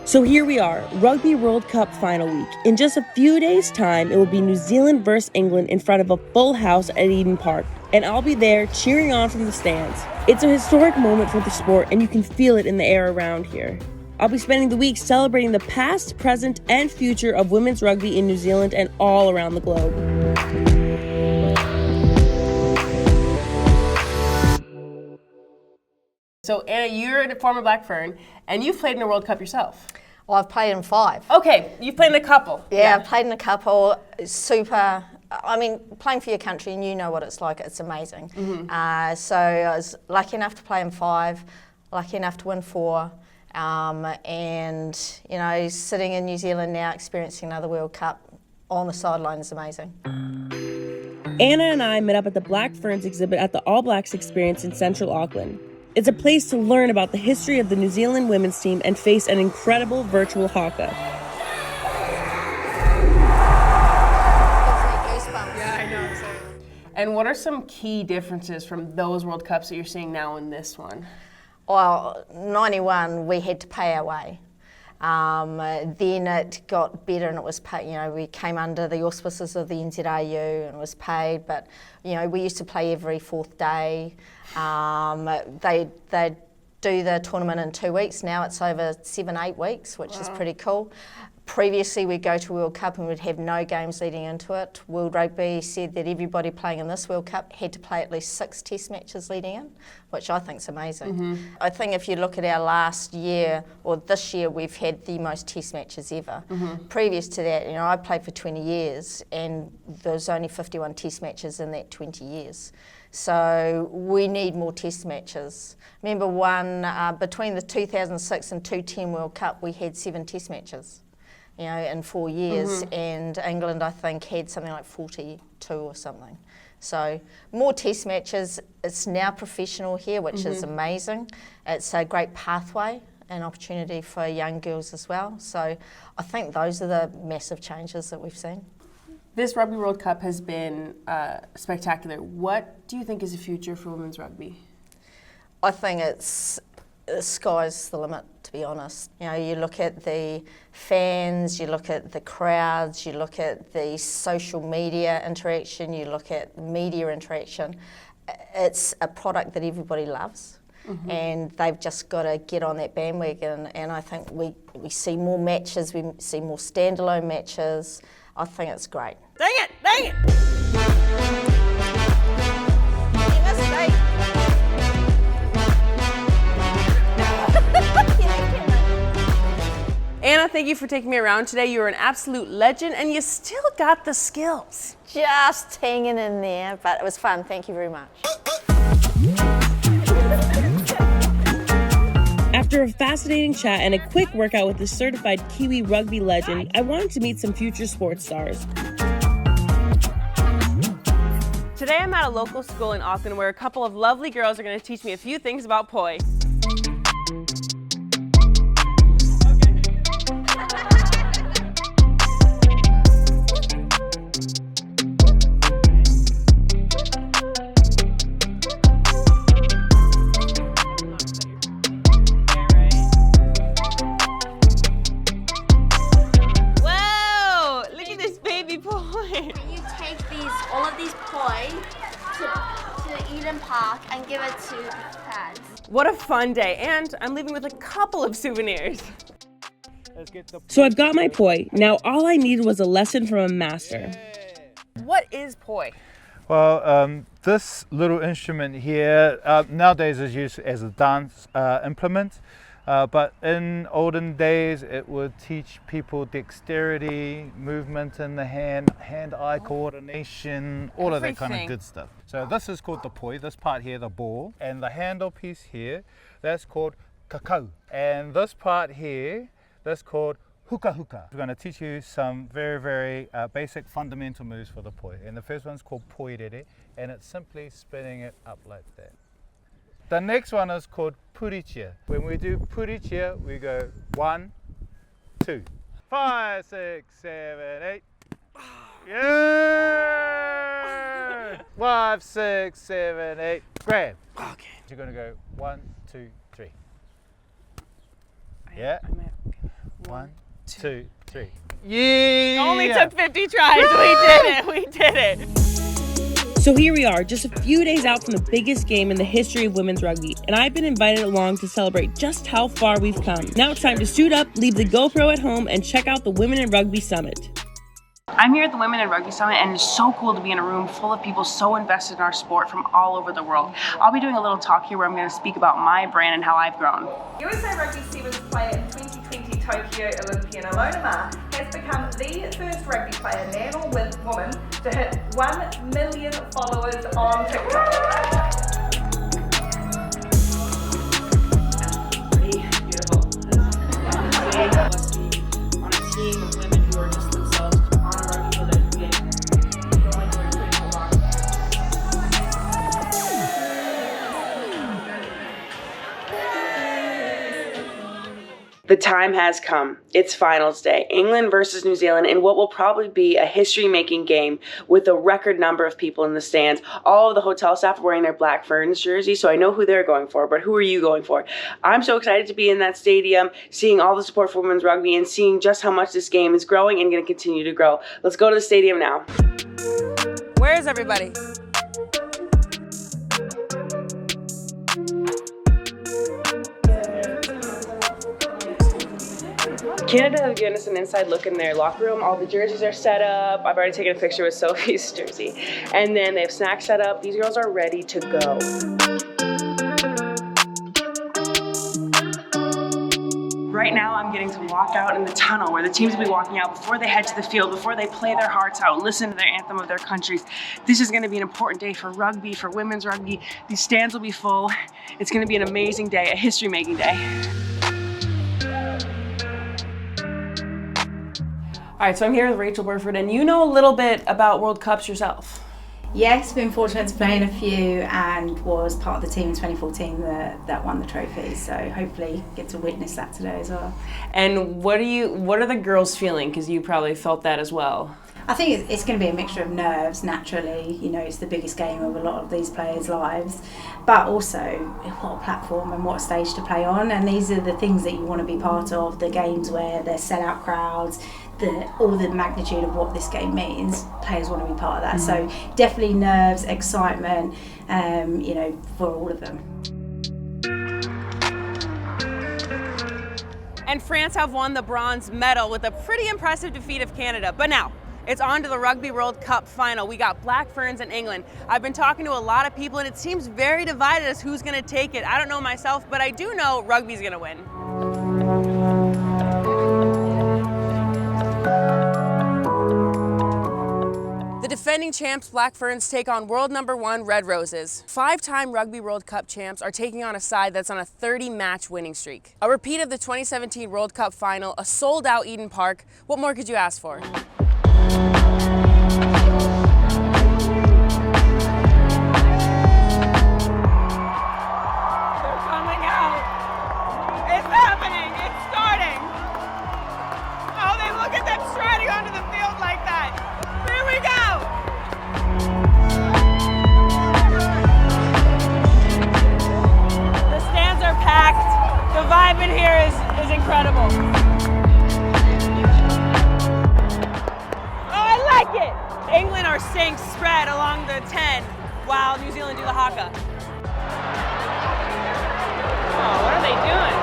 So here we are, Rugby World Cup final week. In just a few days' time, it will be New Zealand versus England in front of a full house at Eden Park. And I'll be there cheering on from the stands. It's a historic moment for the sport, and you can feel it in the air around here. I'll be spending the week celebrating the past, present, and future of women's rugby in New Zealand and all around the globe. So Anna, you're a former Black Fern, and you've played in a World Cup yourself. Well, I've played in 5. Okay, you've played in a couple. Yeah, I've played in a couple. Super. I mean, playing for your country, and you know what it's like. It's amazing. Mm-hmm. So I was lucky enough to play in 5, lucky enough to win 4, and sitting in New Zealand now, experiencing another World Cup on the sideline is amazing. Anna and I met up at the Black Ferns exhibit at the All Blacks Experience in Central Auckland. It's a place to learn about the history of the New Zealand women's team and face an incredible virtual haka. Yeah, I know. And what are some key differences from those World Cups that you're seeing now in this one? Well, 91, we had to pay our way. Then it got better and it was paid, we came under the auspices of the NZRU and it was paid, but, we used to play every 4th day. They do the tournament in 2 weeks. Now it's over 7-8 weeks, which is pretty cool. Previously, we'd go to World Cup and we'd have no games leading into it. World Rugby said that everybody playing in this World Cup had to play at least 6 test matches leading in, which I think is amazing. Mm-hmm. I think if you look at our last year, or this year, we've had the most test matches ever. Mm-hmm. Previous to that, I played for 20 years and there's only 51 test matches in that 20 years. So we need more test matches. Remember between the 2006 and 2010 World Cup, we had 7 test matches. In 4 years, mm-hmm. and England, I think, had something like 42 or something. So more test matches. It's now professional here, which mm-hmm. is amazing. It's a great pathway and opportunity for young girls as well. So I think those are the massive changes that we've seen. This Rugby World Cup has been spectacular. What do you think is the future for women's rugby? I think the sky's the limit, to be honest. You look at the fans, you look at the crowds, you look at the social media interaction, you look at media interaction. It's a product that everybody loves, mm-hmm. and they've just got to get on that bandwagon. And I think we see more matches, we see more standalone matches. I think it's great. Dang it! Dang it! Anna, thank you for taking me around today. You're an absolute legend and you still got the skills. Just hanging in there, but it was fun. Thank you very much. After a fascinating chat and a quick workout with the certified Kiwi rugby legend, I wanted to meet some future sports stars. Today I'm at a local school in Auckland where a couple of lovely girls are going to teach me a few things about poi. All of these poi to Eden Park and give it to the fans. What a fun day, and I'm leaving with a couple of souvenirs. So I've got my poi. Now all I needed was a lesson from a master. What is poi? Well, this little instrument here nowadays is used as a dance implement. But in olden days, it would teach people dexterity, movement in the hand-eye coordination, all of that kind of good stuff. So this is called the poi, this part here, the ball, and the handle piece here, that's called kakau. And this part here, that's called huka huka. We're going to teach you some very, very basic fundamental moves for the poi. And the first one's called poirere, and it's simply spinning it up like that. The next one is called purichia. When we do purichia, we go 1, 2, 5, 6, 7, 8. Yeah! 5, 6, 7, 8. Grab. Okay. You're going to go 1, 2, 3. Yeah? 1, 2, 3. Yeah! Only took 50 tries. We did it. So here we are, just a few days out from the biggest game in the history of women's rugby, and I've been invited along to celebrate just how far we've come. Now it's time to suit up, leave the GoPro at home, and check out the Women in Rugby Summit. I'm here at the Women in Rugby Summit, and it's so cool to be in a room full of people so invested in our sport from all over the world. I'll be doing a little talk here where I'm going to speak about my brand and how I've grown. USA Rugby Sevens player in 2020 Tokyo Olympian Ilona Maher has become the first rugby player, man or woman, to hit 1 million followers on TikTok. Pretty beautiful. Must be on a team of women who are just themselves on a rugby field every day. The time has come. It's finals day. England versus New Zealand in what will probably be a history-making game with a record number of people in the stands. All of the hotel staff are wearing their Black Ferns jerseys, so I know who they're going for, but who are you going for? I'm so excited to be in that stadium, seeing all the support for women's rugby and seeing just how much this game is growing and going to continue to grow. Let's go to the stadium now. Where is everybody? Canada has given us an inside look in their locker room. All the jerseys are set up. I've already taken a picture with Sophie's jersey. And then they have snacks set up. These girls are ready to go. Right now, I'm getting to walk out in the tunnel where the teams will be walking out before they head to the field, before they play their hearts out, listen to their anthem of their countries. This is going to be an important day for rugby, for women's rugby. These stands will be full. It's going to be an amazing day, a history-making day. All right, so I'm here with Rachel Burford, and you know a little bit about World Cups yourself. Yes, been fortunate to play in a few and was part of the team in 2014 that won the trophy. So hopefully get to witness that today as well. And what are the girls feeling? Because you probably felt that as well. I think it's going to be a mixture of nerves, naturally. You know, it's the biggest game of a lot of these players' lives. But also, what a platform and what a stage to play on. And these are the things that you want to be part of, the games where there's sellout crowds, all the magnitude of what this game means. Players want to be part of that. So definitely nerves, excitement, you know, for all of them. And France have won the bronze medal with a pretty impressive defeat of Canada. But now, it's on to the Rugby World Cup final. We got Black Ferns in England. I've been talking to a lot of people and it seems very divided as who's gonna take it. I don't know myself, but I do know rugby's gonna win. The defending champs Black Ferns take on world number 1 Red Roses. 5-time Rugby World Cup champs are taking on a side that's on a 30-match winning streak. A repeat of the 2017 World Cup final, a sold-out Eden Park. What more could you ask for? The vibe in here is incredible. Oh, I like it! England are staying spread along the 10 while New Zealand do the haka. Oh, what are they doing?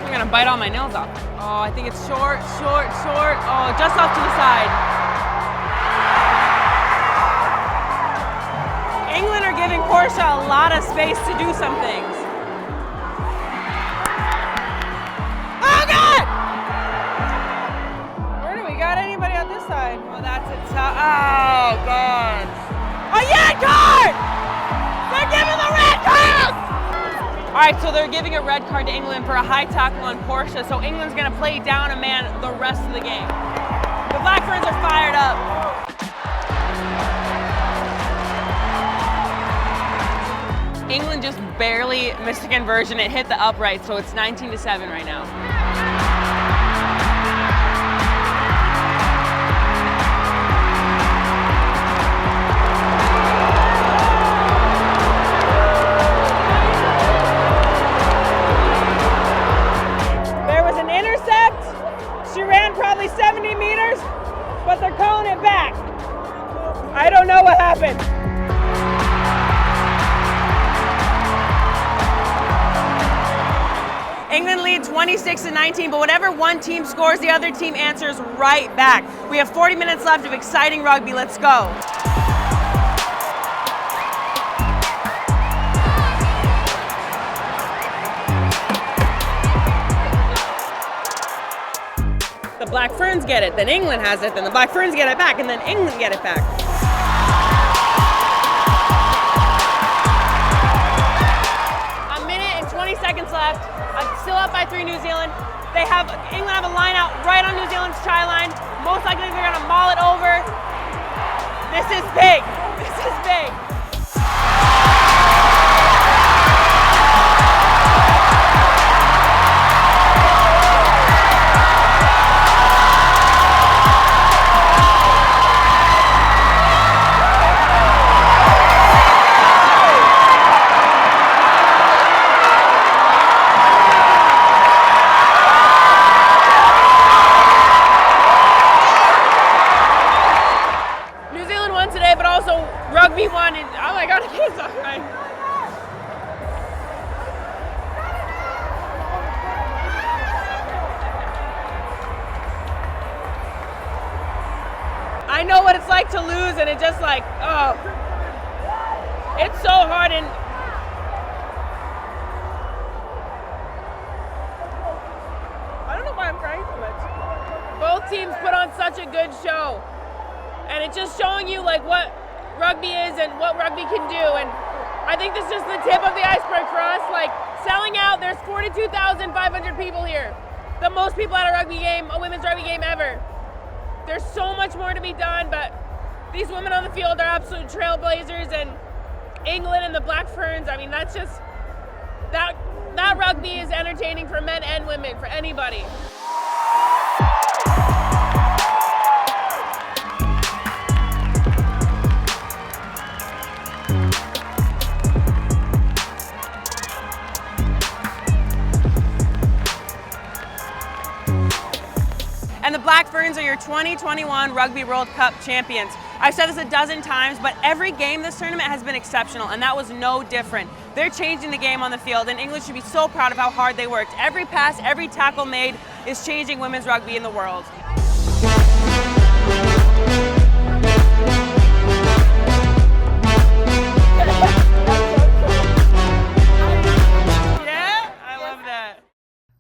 I'm gonna bite all my nails off. Oh, I think it's short. Oh, just off to the side. England are giving Portia a lot of space to do some things. Oh, God! Where do we got anybody on this side? Oh, that's it. Oh, God. Oh, yeah, card! They're giving the red card! All right, so they're giving a red card to England for a high tackle on Portia, so England's gonna play down a man the rest of the game. The Black Ferns are fired up. England just barely missed a conversion. It hit the upright, so it's 19-7 right now. but they're calling it back. I don't know what happened. England lead 26-19, but whatever one team scores, the other team answers right back. We have 40 minutes left of exciting rugby. Let's go. The Black Ferns get it, then England has it, then the Black Ferns get it back, and then England get it back. A minute and 20 seconds left. Still up by 3 New Zealand. England have a line out right on New Zealand's try line. Most likely they're gonna maul it over. This is big. This is big. Rugby won, and oh my god, it's all right. I know what it's like to lose, and it just like, oh, it's so hard. And I don't know why I'm crying so much. Both teams put on such a good show, and it's just showing you like what rugby is and what rugby can do. And I think this is just the tip of the iceberg for us. Like, selling out, there's 42,500 people here. The most people at a rugby game, a women's rugby game ever. There's so much more to be done, but these women on the field are absolute trailblazers, and England and the Black Ferns, I mean, that's just, that rugby is entertaining for men and women, for anybody. And the Black Ferns are your 2021 Rugby World Cup champions. I've said this a dozen times, but every game this tournament has been exceptional, and that was no different. They're changing the game on the field, and England should be so proud of how hard they worked. Every pass, every tackle made is changing women's rugby in the world.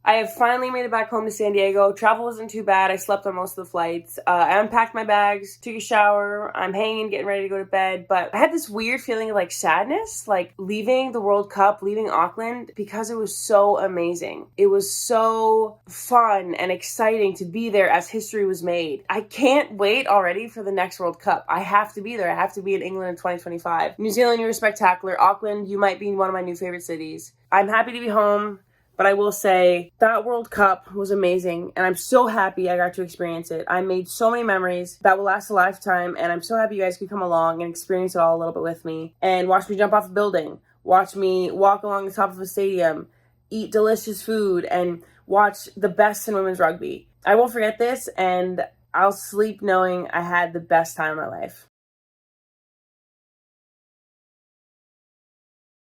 I have finally made it back home to San Diego. Travel wasn't too bad. I slept on most of the flights. I unpacked my bags, took a shower. I'm hanging, getting ready to go to bed. But I had this weird feeling of like sadness, like leaving the World Cup, leaving Auckland, because it was so amazing. It was so fun and exciting to be there as history was made. I can't wait already for the next World Cup. I have to be there. I have to be in England in 2025. New Zealand, you were spectacular. Auckland, you might be one of my new favorite cities. I'm happy to be home. But I will say that World Cup was amazing, and I'm so happy I got to experience it. I made so many memories that will last a lifetime, and I'm so happy you guys could come along and experience it all a little bit with me and watch me jump off a building, watch me walk along the top of a stadium, eat delicious food, and watch the best in women's rugby. I won't forget this, and I'll sleep knowing I had the best time of my life.